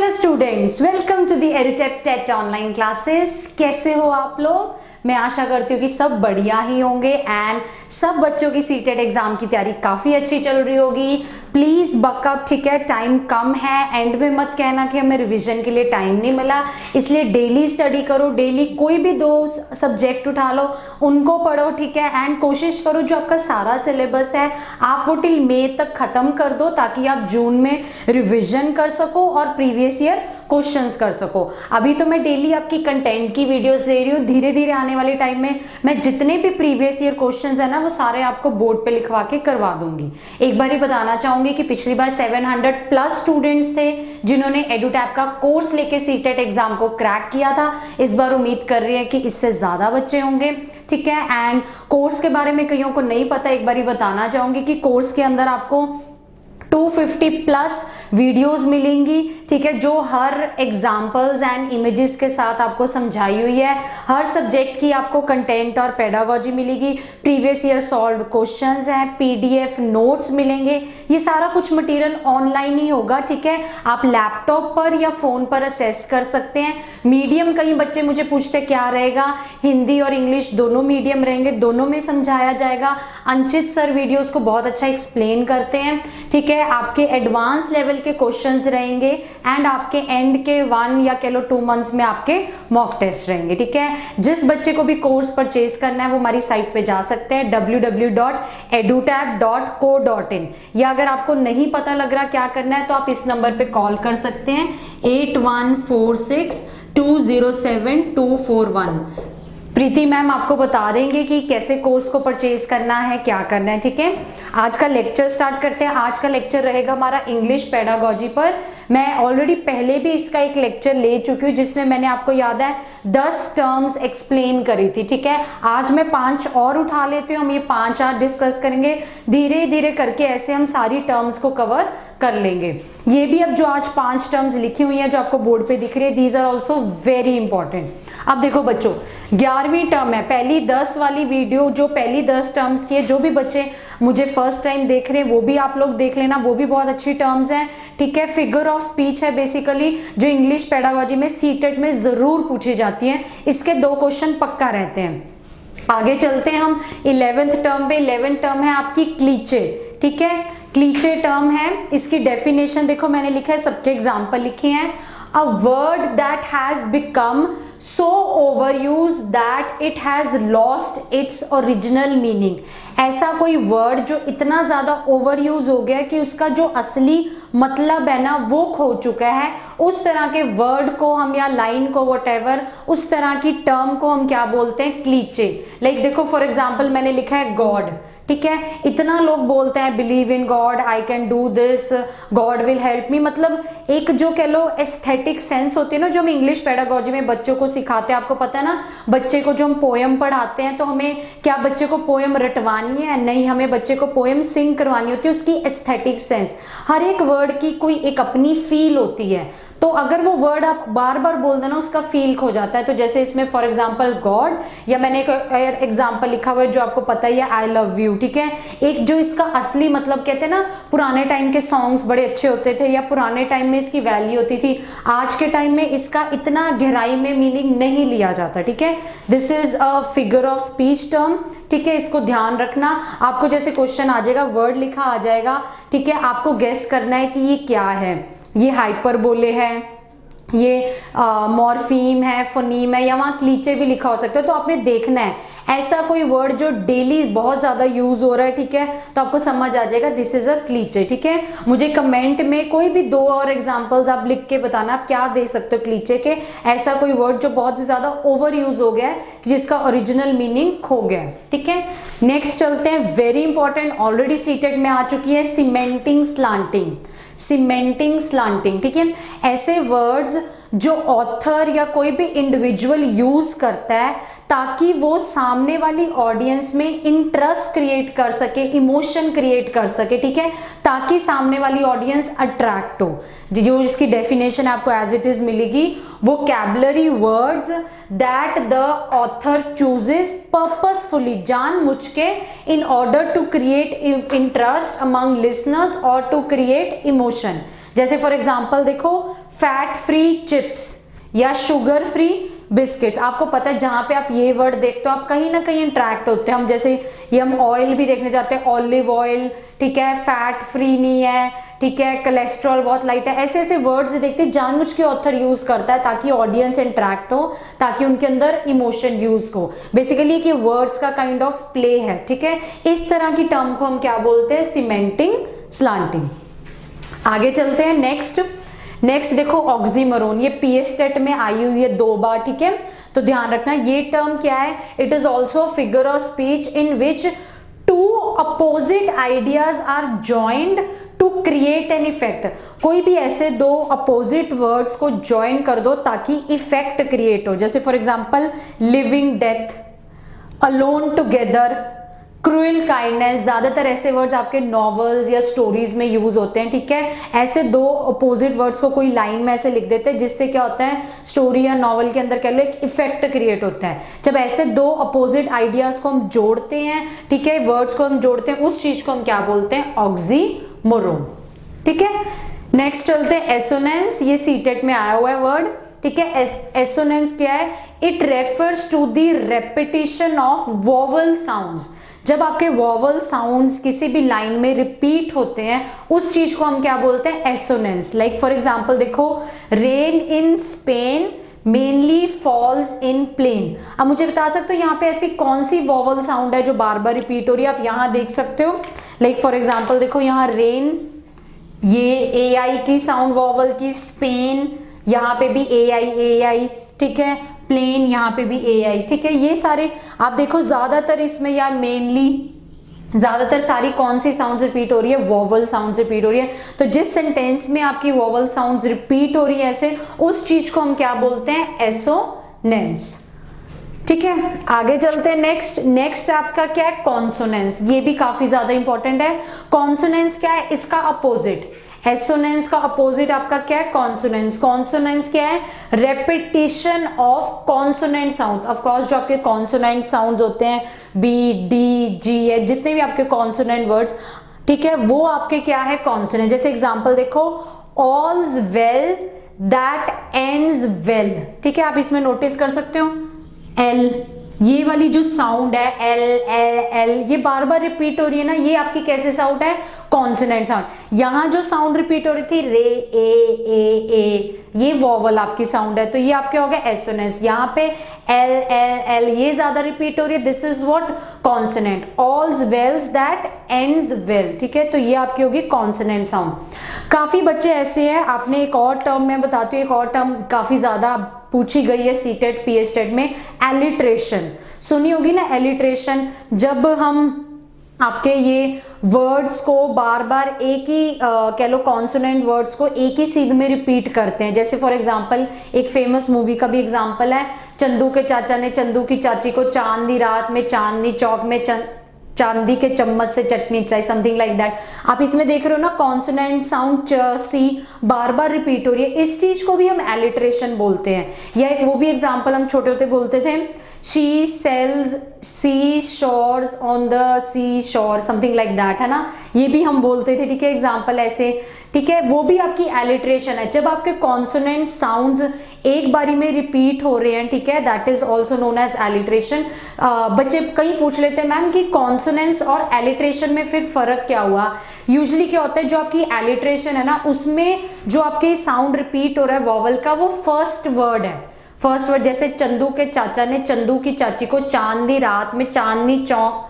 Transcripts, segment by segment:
Hello students, welcome to the Edutech TET online classes. कैसे हो आप लोग? मैं आशा करती हूँ कि सब बढ़िया ही होंगे एंड सब बच्चों की सीटेट एग्जाम की तैयारी काफ़ी अच्छी चल रही होगी। प्लीज़ बकअप, ठीक है? टाइम कम है, एंड में मत कहना कि हमें रिवीजन के लिए टाइम नहीं मिला। इसलिए डेली स्टडी करो, डेली कोई भी 2 सब्जेक्ट उठा लो, उनको पढ़ो, ठीक है? एंड कोशिश करो जो आपका सारा सिलेबस है आप वो टिल मई तक ख़त्म कर दो, ताकि आप जून में रिविजन कर सको और प्रीवियस ईयर क्वेश्चंस कर सको। अभी तो मैं डेली आपकी कंटेंट की वीडियोस दे रही हूँ, धीरे धीरे आने वाले टाइम में मैं जितने भी प्रीवियस ईयर क्वेश्चंस है ना वो सारे आपको बोर्ड पे लिखवा के करवा दूंगी। एक बार ही बताना चाहूंगी कि पिछली बार 700 प्लस स्टूडेंट्स थे जिन्होंने एडुटैप का कोर्स लेके सीटेट एग्जाम को क्रैक किया था। इस बार उम्मीद कर रही है कि इससे ज्यादा बच्चे होंगे, ठीक है? एंड कोर्स के बारे में कईयों को नहीं पता, एक बार ही बताना चाहूंगी कि कोर्स के अंदर आपको 250 प्लस वीडियोस मिलेंगी, ठीक है? जो हर एग्जाम्पल्स एंड इमेजेस के साथ आपको समझाई हुई है। हर सब्जेक्ट की आपको कंटेंट और पेडागोजी मिलेगी, प्रीवियस ईयर सॉल्व्ड क्वेश्चंस हैं, पीडीएफ नोट्स मिलेंगे। ये सारा कुछ मटेरियल ऑनलाइन ही होगा, ठीक है? आप लैपटॉप पर या फोन पर असेस कर सकते हैं। मीडियम, कई बच्चे मुझे पूछते क्या रहेगा, हिंदी और इंग्लिश दोनों मीडियम रहेंगे, दोनों में समझाया जाएगा। अंचित सर वीडियोस को बहुत अच्छा एक्सप्लेन करते हैं, ठीक है? आपके एडवांस लेवल के क्वेश्चंस रहेंगे एंड आपके एंड के 1 या कह लो 2 मंथ्स में आपके मॉक टेस्ट रहेंगे, ठीक है? जिस बच्चे को भी कोर्स परचेज करना है वो हमारी साइट पे जा सकते हैं www.edutap.co.in। या अगर आपको नहीं पता लग रहा क्या करना है तो आप इस नंबर पे कॉल कर सकते हैं 8146207241। प्रीति मैम आपको बता देंगे कि कैसे कोर्स को परचेज करना है, क्या करना है, ठीक है? आज का लेक्चर स्टार्ट करते हैं। आज का लेक्चर रहेगा हमारा इंग्लिश पेडागोजी पर। मैं ऑलरेडी पहले भी इसका एक लेक्चर ले चुकी हूँ जिसमें मैंने आपको याद है 10 टर्म्स एक्सप्लेन करी थी, ठीक है? आज मैं 5 और उठा लेती हूँ, हम ये 5 आज डिस्कस करेंगे। धीरे धीरे करके ऐसे हम सारी टर्म्स को कवर कर लेंगे। ये भी अब जो आज 5 टर्म्स लिखी हुई हैं जो आपको बोर्ड पे दिख रही है, these are also very important. अब देखो बच्चों, 11वीं टर्म है, पहली 10 वाली वीडियो जो पहली 10 टर्म्स की है, जो भी बच्चे मुझे फर्स्ट टाइम देख रहे हैं वो भी आप लोग देख लेना, वो भी बहुत अच्छी टर्म्स हैं, ठीक है? फिगर ऑफ स्पीच है बेसिकली, जो इंग्लिश पेडागोजी में सीटेट में जरूर पूछी जाती है। इसके 2 क्वेश्चन पक्का रहते हैं। आगे चलते हैं हम 11th टर्म पे। 11th टर्म है आपकी क्लीचे, ठीक है? क्लीचे टर्म है, इसकी डेफिनेशन देखो मैंने लिखा है, सबके एग्जाम्पल लिखे हैं। A word that has become so overused that it has lost its original meaning। ऐसा कोई वर्ड जो इतना ज्यादा ओवरयूज हो गया कि उसका जो असली मतलब है ना वो खो चुका है, उस तरह के वर्ड को हम, या लाइन को, व्हाटएवर, उस तरह की टर्म को हम क्या बोलते हैं? क्लीचे। लाइक देखो फॉर एग्जांपल मैंने लिखा है गॉड, ठीक है? इतना लोग बोलते हैं believe in God, I can do this, God will help me. मतलब एक जो कह लो एस्थेटिक सेंस होती है ना, जो हम इंग्लिश पेडागोजी में बच्चों को सिखाते हैं। आपको पता है ना, बच्चे को जो हम पोयम पढ़ाते हैं तो हमें क्या बच्चे को पोयम रटवानी है? नहीं, हमें बच्चे को पोयम सिंग करवानी होती है। उसकी एस्थेटिक सेंस, हर एक वर्ड की कोई एक अपनी फील होती है, तो अगर वो वर्ड आप बार बार बोल देना उसका फील खो जाता है। तो जैसे इसमें फॉर एग्जांपल गॉड, या मैंने एक एग्जांपल लिखा हुआ है जो आपको पता ही है, आई लव यू, ठीक है? एक जो इसका असली मतलब, कहते हैं ना पुराने टाइम के सॉन्ग्स बड़े अच्छे होते थे या पुराने टाइम में इसकी वैल्यू होती थी, आज के टाइम में इसका इतना गहराई में मीनिंग नहीं लिया जाता, ठीक है? This is a figure of speech term, ठीक है? इसको ध्यान रखना। आपको जैसे क्वेश्चन आ जाएगा, वर्ड लिखा आ जाएगा, ठीक है? आपको गेस करना है कि ये क्या है। ये हाइपरबोले है, ये मॉर्फीम है, फोनीम है, या वहाँ क्लीचे भी लिखा हो सकता है। तो आपने देखना है ऐसा कोई वर्ड जो डेली बहुत ज़्यादा यूज़ हो रहा है, ठीक है? तो आपको समझ आ जाएगा दिस इज़ अ क्लीचे, ठीक है? मुझे कमेंट में कोई भी 2 और एग्जांपल्स आप लिख के बताना, आप क्या दे सकते हो क्लीचे के। ऐसा कोई वर्ड जो बहुत ज़्यादा ओवर यूज हो गया है, जिसका ओरिजिनल मीनिंग खो गया है, ठीक है? नेक्स्ट चलते हैं, वेरी इंपॉर्टेंट, ऑलरेडी सीटेट में आ चुकी है, सीमेंटिंग स्लांटिंग। सीमेंटिंग स्लांटिंग, ठीक है? ऐसे वर्ड्स जो ऑथर या कोई भी इंडिविजुअल यूज करता है ताकि वो सामने वाली ऑडियंस में इंटरेस्ट क्रिएट कर सके, इमोशन क्रिएट कर सके, ठीक है? ताकि सामने वाली ऑडियंस अट्रैक्ट हो। जो इसकी डेफिनेशन आपको एज इट इज मिलेगी, vocabulary words that the author chooses purposefully, जानबूझ के, in order to create interest among listeners और टू क्रिएट इमोशन। जैसे फॉर एग्जाम्पल देखो, फैट फ्री चिप्स या शुगर फ्री बिस्किट्स। आपको पता है जहां पे आप ये वर्ड देखते हो आप कहीं ना कहीं इंटरेक्ट होते हैं। हम जैसे ये हम ऑयल भी देखने जाते हैं, ऑलिव ऑयल, ठीक है, फैट फ्री नहीं है, ठीक है, कोलेस्ट्रॉल बहुत लाइट है, ऐसे ऐसे वर्ड्स देखते हैं जानबूझ के ऑथर यूज करता है ताकि ऑडियंस इंटरेक्ट हो, ताकि उनके अंदर इमोशन यूज हो। बेसिकली कि वर्ड्स का काइंड ऑफ प्ले है, ठीक है। इस तरह की टर्म को हम क्या बोलते हैं, सीमेंटिंग, स्लांटिंग। आगे चलते हैं नेक्स्ट देखो ऑक्सीमोरोन, ये पीएस टेट में आई हुई है 2 बार, ठीक है। तो ध्यान रखना ये टर्म क्या है, it is also figure of speech in which two opposite ideas are joined to create an effect. कोई भी ऐसे 2 अपोजिट वर्ड्स को ज्वाइन कर दो ताकि इफेक्ट क्रिएट हो। जैसे for example living death, alone together, cruel kindness, ज्यादातर ऐसे वर्ड्स आपके नॉवेल्स या स्टोरीज में यूज होते हैं, ठीक है। ऐसे 2 अपोजिट वर्ड्स को कोई लाइन में ऐसे लिख देते हैं जिससे क्या होता है, स्टोरी या नॉवल के अंदर कह लो एक इफेक्ट क्रिएट होता है। जब ऐसे 2 अपोजिट आइडियाज को हम जोड़ते हैं, ठीक है, वर्ड्स को हम जोड़ते हैं, उस चीज को हम क्या बोलते हैं, ऑक्सीमोरोन, ठीक है। नेक्स्ट चलते हैं एसोनेंस, ये सीटेट में आया हुआ है वर्ड, ठीक है। एसोनेंस क्या है, it refers to the repetition of vowel sounds. जब आपके वोवल साउंड्स किसी भी लाइन में रिपीट होते हैं उस चीज को हम क्या बोलते हैं, एसोनेंस। लाइक फॉर एग्जांपल देखो, rain in Spain mainly falls in plain. अब मुझे बता सकते हो यहाँ पे ऐसी कौन सी वोवल साउंड है जो बार बार रिपीट हो रही है, आप यहाँ देख सकते हो। लाइक फॉर एग्जांपल देखो यहाँ रेन्स, ये ए आई की साउंड वोवल की, स्पेन यहाँ पे भी ए आई, ठीक है, प्लेन यहाँ पे भी ए आई, ठीक है। ये सारे आप देखो ज्यादातर इसमें या मेनली ज्यादातर सारी कौन सी साउंड्स रिपीट हो रही है, वोवल साउंड्स रिपीट हो रही है। तो जिस सेंटेंस में आपकी वोवल साउंड्स रिपीट हो रही है ऐसे, उस चीज को हम क्या बोलते हैं, एसोनेंस, ठीक है। आगे चलते हैं नेक्स्ट आपका क्या है, कॉन्सोनेंस। ये भी काफी ज्यादा इंपॉर्टेंट है। कॉन्सोनेंस क्या है, इसका अपोजिट। एसोनेंस का अपोजिट आपका क्या है, कॉन्सोनेंस। कॉन्सोनेंस क्या है, repetition of consonant sounds. Of course जो आपके कॉन्सोनेंट साउंड्स होते हैं, बी, डी, जी, एच, जितने भी आपके कॉन्सोनेंट वर्ड्स, ठीक है, वो आपके क्या है, कॉन्सोनेंट। जैसे एग्जांपल देखो, ऑल्स वेल दैट एंड्स वेल, ठीक है। आप इसमें नोटिस कर सकते हो एल, ये वाली जो साउंड है एल एल एल, ये बार बार रिपीट हो रही है ना, ये आपकी कैसे साउंड है, कॉन्सोनेंट साउंड। यहां जो साउंड रिपीट हो रही थी रे ए, ये वोवल आपकी साउंड है, तो ये आपके हो गया एसोनेंस। यहाँ पे एल एल एल ये ज्यादा रिपीट हो रही है, this is what, consonant. All's well that ends well, ठीक है, तो ये आपकी होगी कॉन्सोनेंट साउंड। काफी बच्चे ऐसे हैं, आपने एक और टर्म मैं बताती हूँ, एक और टर्म काफी ज्यादा पूछी गई है सीटेट पीएस टेट में, एलिट्रेशन। सुनी होगी ना एलिट्रेशन, जब हम आपके ये वर्ड्स को बार बार एक ही कह लो कॉन्सोनेंट वर्ड्स को एक ही सीध में रिपीट करते हैं। जैसे फॉर एग्जांपल एक फेमस मूवी का भी एग्जांपल है, चंदू के चाचा ने चंदू की चाची को चांदी रात में चांदनी चौक में चांदी के चम्मच से चटनी चाहिए, समथिंग लाइक दैट। आप इसमें देख रहे हो ना कॉन्सोनेंट साउंड च, सी बार बार रिपीट हो रही है, इस चीज को भी हम एलिट्रेशन बोलते हैं। या एक वो भी एग्जांपल हम छोटे होते बोलते थे, she sells sea shores on the sea shore, something like that, है ना, ये भी हम बोलते थे, ठीक है, एग्जांपल ऐसे, ठीक है। वो भी आपकी एलिट्रेशन है, जब आपके कॉन्सोनेंट साउंड्स एक बारी में रिपीट हो रहे हैं, ठीक है, that is also known as alliteration. बच्चे कहीं पूछ लेते हैं मैम कि कॉन्सोनेंट्स और एलिट्रेशन में फिर फर्क क्या हुआ। यूजुअली क्या होता है, जो आपकी एलिट्रेशन है ना, उसमें जो आपके साउंड रिपीट हो रहा है वॉवल का, वो फर्स्ट वर्ड है, फर्स्ट वर्ड। जैसे चंदू के चाचा ने चंदू की चाची को चांदी रात में चांदनी चौक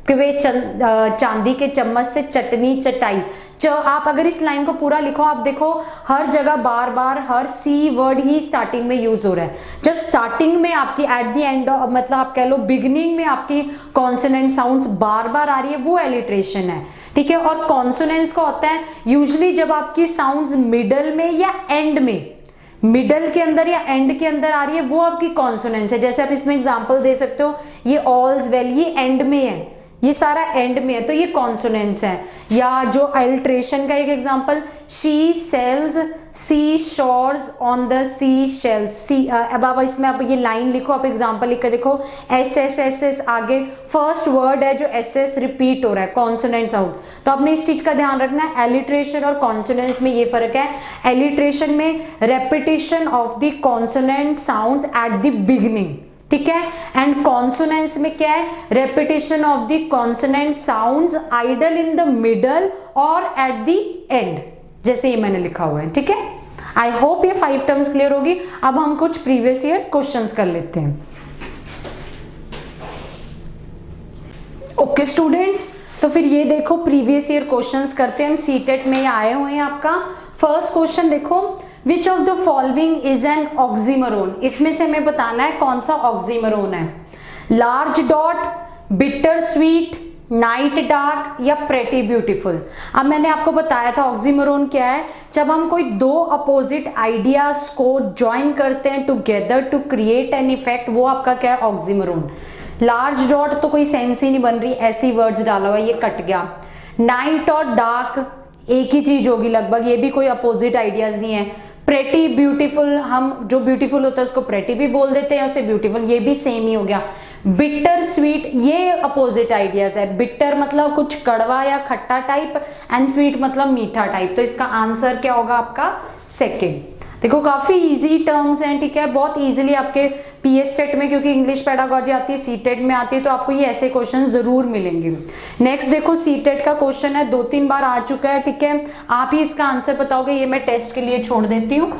वे चांदी के चम्मच से चटनी चटाई। आप अगर इस लाइन को पूरा लिखो, आप देखो हर जगह बार बार हर सी वर्ड ही स्टार्टिंग में यूज हो रहा है। जब स्टार्टिंग में आपकी एट द एंड मतलब आप कह लो बिगिनिंग में आपकी कॉन्सोनेंट साउंड्स बार बार आ रही है, वो एलिट्रेशन है, ठीक है। और कॉन्सोनेंट्स का होता है यूजुअली जब आपकी साउंड्स मिडल में या एंड में, मिडल के अंदर या एंड के अंदर आ रही है, वो आपकी कॉन्सोनेंस है। जैसे आप इसमें एग्जांपल दे सकते हो, ये ऑल्स वेल ये एंड में है, ये सारा एंड में है तो ये कॉन्सोनेंट्स है। या जो अल्ट्रेशन का एक example, she sells sea shores on the sea shells. सी अब आप इसमें आप ये लाइन लिखो, आप एग्जांपल लिख कर देखो, एस एस एस एस, आगे फर्स्ट वर्ड है जो एस एस रिपीट हो रहा है, कॉन्सोनेंट साउंड। तो आपने इस चीज का ध्यान रखना है, एलिट्रेशन और कॉन्सोनेंट्स में ये फर्क है। एलिट्रेशन में repetition of the consonant sounds at the beginning, ठीक है, एंड कॉन्सोनेंट्स में क्या है, repetition of the consonant sounds ideal in the middle और एट द एंड, जैसे ये मैंने लिखा हुआ है, ठीक है। आई होप ये 5 टर्म्स क्लियर होगी। अब हम कुछ प्रीवियस ईयर क्वेश्चंस कर लेते हैं। ओके स्टूडेंट्स, तो फिर ये देखो प्रीवियस ईयर क्वेश्चंस करते हैं हम, सीटेट में आए हुए हैं आपका। फर्स्ट क्वेश्चन देखो, which of the following is an oxymoron. इसमें से हमें बताना है कौन सा ऑक्सीमरोन है। Large dot, bitter sweet, night dark या प्रेटी ब्यूटीफुल। अब मैंने आपको बताया था ऑक्सीमरोन क्या है, जब हम कोई दो अपोजिट आइडियाज को ज्वाइन करते हैं together to create an effect, वो आपका क्या है, ऑक्सीमरोन। लार्ज डॉट तो कोई सेंस ही नहीं बन रही, ऐसी वर्ड्स डाला हुआ, ये कट गया। नाइट और डार्क एक ही चीज होगी लगभग, ये भी कोई अपोजिट आइडियाज नहीं है। प्रेटी ब्यूटीफुल, हम जो ब्यूटीफुल होता है उसको प्रेटी भी बोल देते हैं, उसे ब्यूटीफुल, ये भी सेम ही हो गया। बिटर स्वीट, ये अपोजिट आइडियाज है। बिटर मतलब कुछ कड़वा या खट्टा टाइप, एंड स्वीट मतलब मीठा टाइप। तो इसका आंसर क्या होगा आपका, सेकेंड। देखो काफी इजी टर्म्स हैं, ठीक है, बहुत इजीली आपके पीएस टेट में, क्योंकि इंग्लिश पेडागोजी आती है, सीटेट में आती है, तो आपको ये ऐसे क्वेश्चन जरूर मिलेंगे। नेक्स्ट देखो, सीटेट का क्वेश्चन है, 2-3 बार आ चुका है, ठीक है, आप ही इसका आंसर बताओगे, ये मैं टेस्ट के लिए छोड़ देती हूँ,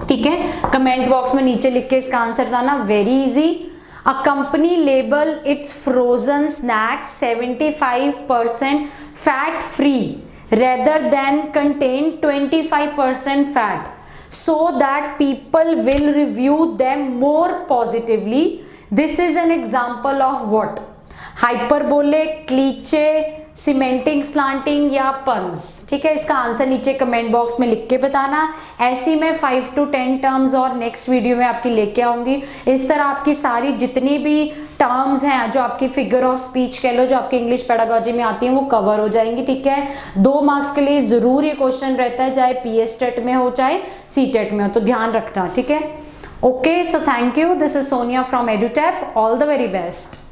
ठीक है। कमेंट बॉक्स में नीचे लिख के इसका आंसर बताना, very easy. A company label its frozen snacks 75% fat free rather than contain 25% fat so that people will review them more positively. This is an example of what? Hyperbolic, cliché, cementing, slanting या puns, ठीक है। इसका answer नीचे comment box में लिख के बताना। ऐसी मैं 5 to 10 टर्म्स और नेक्स्ट वीडियो में आपकी लेके आऊंगी। इस तरह आपकी सारी जितनी भी टर्म्स हैं जो आपकी फिगर ऑफ स्पीच कह लो, जो आपकी इंग्लिश पेडागोजी में आती हैं, वो कवर हो जाएंगी, ठीक है। 2 मार्क्स के लिए जरूर ये क्वेश्चन रहता है, चाहे पीएस टेट में हो चाहे सी टेट में हो, तो ध्यान रखना, ठीक है। Okay, so thank you, this is Sonia from एडुटैप, all the very best.